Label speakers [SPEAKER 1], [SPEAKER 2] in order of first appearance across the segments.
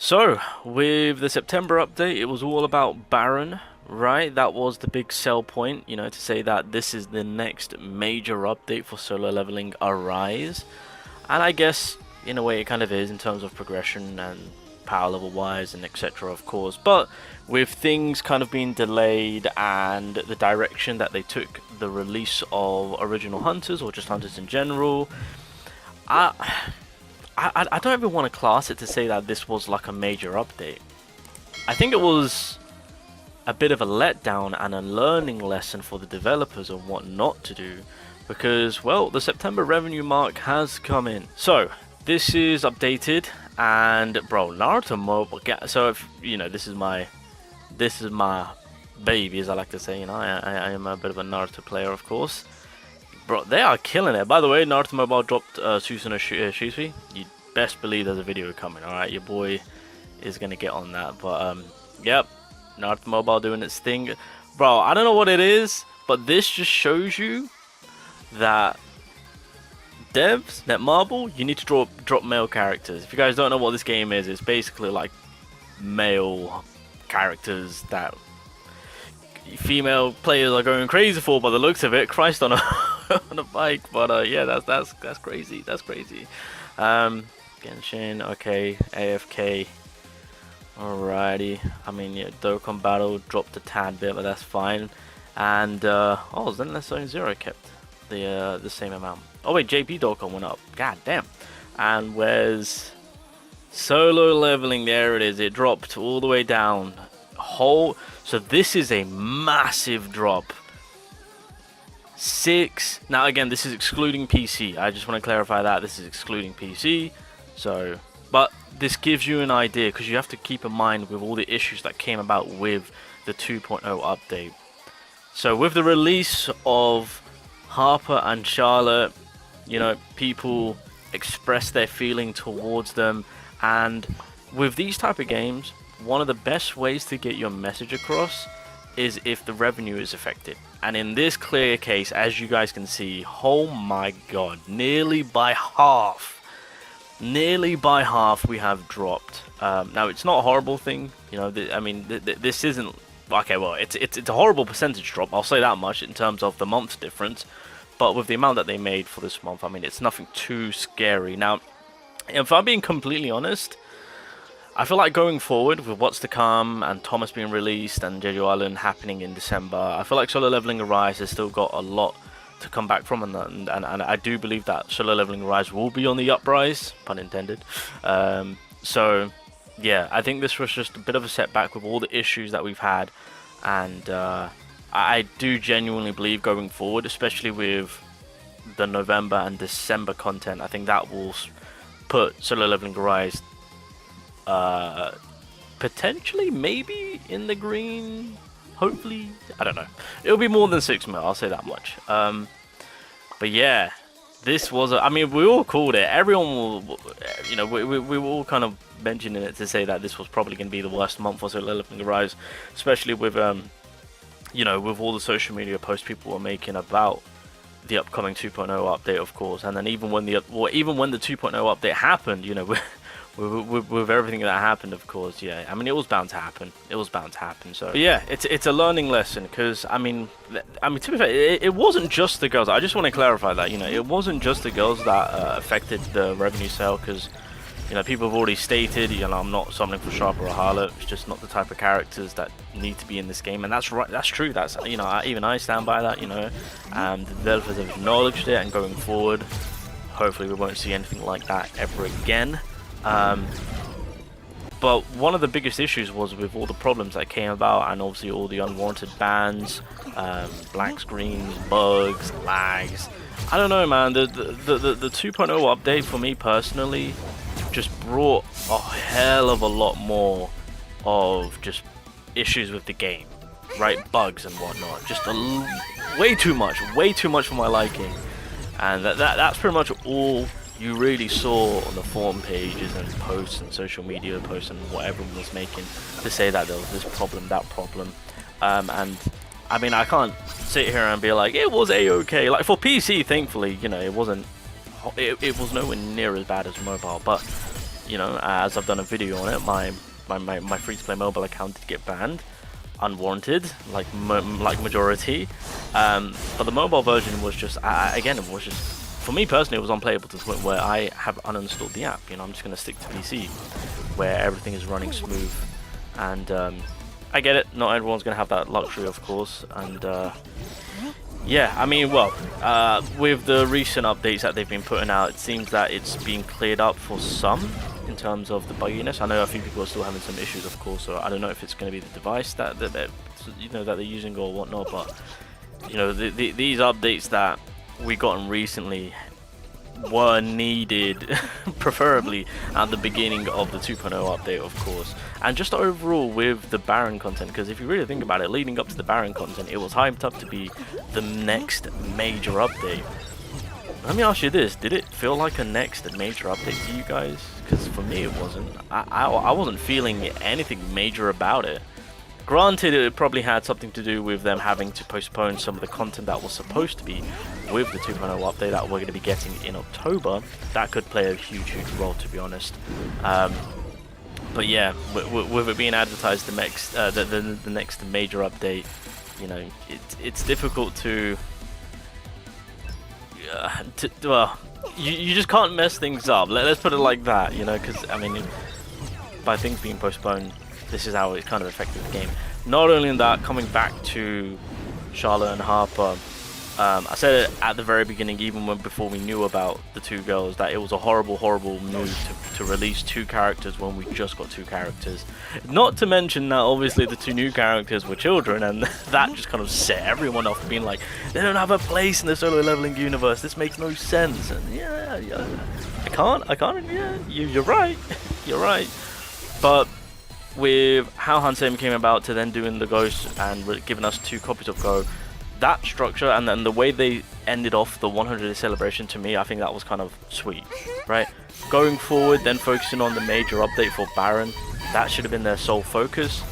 [SPEAKER 1] So, with the September update, it was all about Baron, right? That was the big sell point, you know, to say that this is the next major update for solo leveling Arise. And I guess, in a way, it kind of is in terms of progression and power level wise and etc. of course. But with things kind of being delayed and the direction that they took the release of original Hunters, or just Hunters in general, I don't even want to class it to say that this was like a major update. I think it was a bit of a letdown and a learning lesson for the developers on what not to do, because, well, the September revenue mark has come in. So this is updated, and bro, Naruto Mobile. So if you know, this is my baby, as I like to say. You know, I am a bit of a Naruto player, of course. Bro, they are killing it. By the way, Naruto Mobile dropped Susanoo Shisui. You best believe there's a video coming, alright? Your boy is going to get on that. But, yep, Naruto Mobile doing its thing. Bro, I don't know what it is, but this just shows you that devs, Netmarble, you need to drop male characters. If you guys don't know what this game is, it's basically like male characters that female players are going crazy for by the looks of it. Christ on a on a bike, but yeah, that's crazy. That's crazy. Genshin, okay, AFK, alrighty. I mean, yeah, Dokkan Battle dropped a tad bit, but that's fine. And oh, Zenless Zone Zero kept the same amount. Oh wait, JP Dokkan went up. God damn. And where's solo leveling? There it is. It dropped all the way down. So this is a massive drop. 6. Now again, this is excluding PC. I just want to clarify that this is excluding PC. So, but this gives you an idea, because you have to keep in mind with all the issues that came about with the 2.0 update. So with the release of Harper and Charlotte, you know, people express their feeling towards them, and with these type of games, one of the best ways to get your message across is if the revenue is affected. And in this clear case, as you guys can see, oh my god, nearly by half we have dropped. Now it's not a horrible thing, you know, I mean, this isn't, okay, well, it's a horrible percentage drop, I'll say that much in terms of the month difference, but with the amount that they made for this month, I mean, it's nothing too scary. Now, if I'm being completely honest, I feel like going forward with what's to come and Thomas being released and Jeju Island happening in December, I feel like solo leveling Arise has still got a lot to come back from, and I do believe that solo leveling Arise will be on the uprise, pun intended. So yeah, I think this was just a bit of a setback with all the issues that we've had, and I do genuinely believe going forward, especially with the November and December content, I think that will put solo leveling Arise potentially, maybe in the green, hopefully, I don't know. It'll be more than 6 mil, I'll say that much. But yeah, this was, I mean, we all called it. Everyone will, you know, we were all kind of mentioning it to say that this was probably going to be the worst month for solo leveling Arise, especially with, you know, with all the social media posts people were making about the upcoming 2.0 update, of course. And then even when the 2.0 update happened, you know, with everything that happened, of course, yeah, I mean, it was bound to happen. So but yeah, it's a learning lesson, because I mean, to be fair, it wasn't just the girls. I just want to clarify that, you know, it wasn't just the girls that affected the revenue sale, because, you know, people have already stated, you know, I'm not summoning for Sharp or a Harlot. It's just not the type of characters that need to be in this game, and that's right. That's true. That's, you know, even I stand by that. You know, the developers have acknowledged it, and going forward, hopefully we won't see anything like that ever again. But one of the biggest issues was with all the problems that came about, and obviously all the unwarranted bans, black screens, bugs, lags. I don't know, man. The 2.0 update for me personally just brought a hell of a lot more of just issues with the game, right? Bugs and whatnot. Just way too much for my liking, and that's pretty much all you really saw on the forum pages and posts and social media posts and what everyone was making to say that there was this problem, that problem. And I mean, I can't sit here and be like, it was a-okay. Like, for PC, thankfully, you know, it wasn't, it was nowhere near as bad as mobile, but you know, as I've done a video on it, my free-to-play mobile account did get banned, unwarranted, like majority. But the mobile version was just, again, it was just, for me personally, it was unplayable to the point where I have uninstalled the app. You know, I'm just going to stick to PC, where everything is running smooth. And I get it, not everyone's going to have that luxury, of course. And yeah, I mean, well, with the recent updates that they've been putting out, it seems that it's been cleared up for some in terms of the bugginess. I know a few people are still having some issues, of course, so I don't know if it's going to be the device that they're using or whatnot, but you know, these updates that we gotten recently were needed preferably at the beginning of the 2.0 update, of course, and just overall with the Baron content, because if you really think about it, leading up to the Baron content, it was hyped up to be the next major update. Let me ask you this, did it feel like a next major update to you guys? Because for me it wasn't. I wasn't feeling anything major about it. Granted, it probably had something to do with them having to postpone some of the content that was supposed to be with the 2.0 update that we're going to be getting in October. That could play a huge role, to be honest. But yeah, with it being advertised the next major update, you know, it's difficult to well, you just can't mess things up. Let's put it like that, you know, because I mean, by things being postponed, this is how it kind of affected the game. Not only in that, coming back to Charlotte and Harper, I said it at the very beginning, even before we knew about the two girls, that it was a horrible move to release two characters when we just got two characters. Not to mention that obviously the two new characters were children, and that just kind of set everyone off, being like, they don't have a place in the solo leveling universe, this makes no sense. And yeah, I can't, yeah, you're right, you're right. But with how Hansem came about to then doing the Ghost and giving us 2 copies of Go, that structure and then the way they ended off the 100th celebration, to me, I think that was kind of sweet, right? Going forward, then focusing on the major update for Baron, that should have been their sole focus.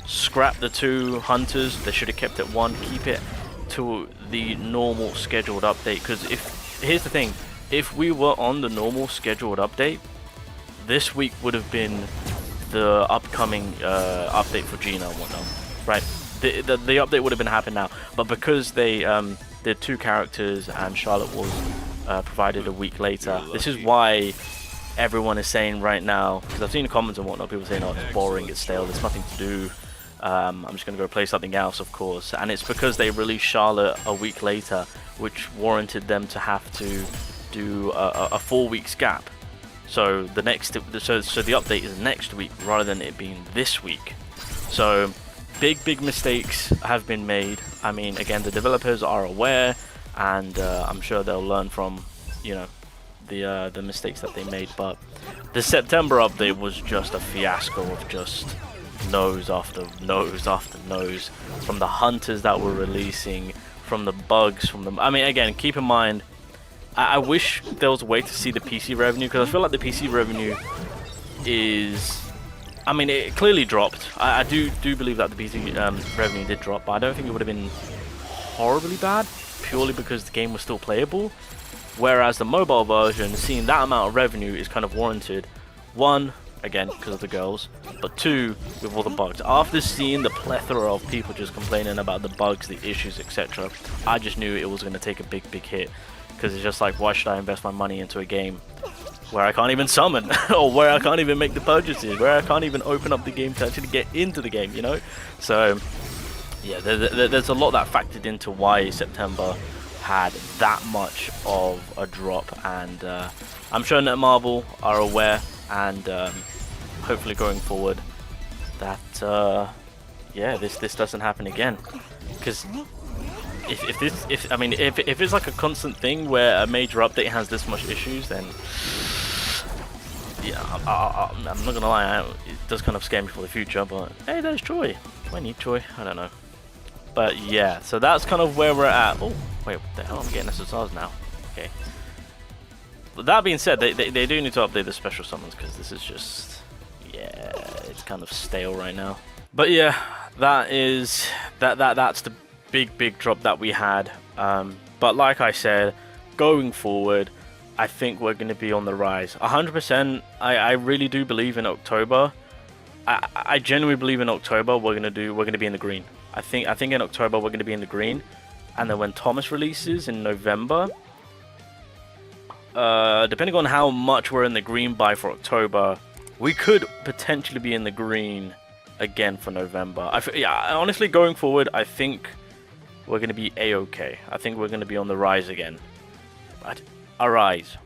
[SPEAKER 1] Scrap the 2 hunters, they should have kept it 1, keep it to the normal scheduled update, because here's the thing, if we were on the normal scheduled update, this week would have been the upcoming update for Gina and whatnot, right? The update would have been happening now, but because they did 2 characters and Charlotte was provided a week later, this is why everyone is saying right now, because I've seen the comments and whatnot, people saying, oh, it's boring, it's stale, there's nothing to do, I'm just going to go play something else, of course. And it's because they released Charlotte a week later, which warranted them to have to do a 4 weeks gap. So the update is next week rather than it being this week. So big mistakes have been made. I mean, again, the developers are aware, and I'm sure they'll learn from, you know, the mistakes that they made. But the September update was just a fiasco of just nose after nose after nose, from the hunters that were releasing, from the bugs, from the, I mean, again, keep in mind, I wish there was a way to see the PC revenue, because I feel like the PC revenue is, I mean, it clearly dropped. I do believe that the PC revenue did drop, but I don't think it would have been horribly bad, purely because the game was still playable. Whereas the mobile version, seeing that amount of revenue is kind of warranted. 1, again, because of the girls, but 2, with all the bugs. After seeing the plethora of people just complaining about the bugs, the issues, etc., I just knew it was going to take a big hit. Because it's just like, why should I invest my money into a game where I can't even summon, or where I can't even make the purchases, where I can't even open up the game to actually get into the game, you know? So yeah, there's a lot that factored into why September had that much of a drop, and I'm sure Netmarble are aware, and hopefully going forward that yeah, this doesn't happen again. Because if it's like a constant thing where a major update has this much issues, then yeah, I'm not gonna lie, it does kind of scare me for the future. But hey, there's Troy. Do I need Troy? I don't know. But yeah, so that's kind of where we're at. Oh wait, what the hell? I'm getting SSRs now. Okay. But that being said, they do need to update the special summons, because this is just, yeah, it's kind of stale right now. But yeah, that's the big drop that we had. But like I said, going forward, I think we're going to be on the rise. 100%. I really do believe in October. I genuinely believe in October we're going to be in the green. I think in October we're going to be in the green, and then when Thomas releases in November, depending on how much we're in the green by for October, we could potentially be in the green again for November. Yeah, honestly, going forward, I think we're going to be a-okay. I think we're going to be on the rise again. But a rise.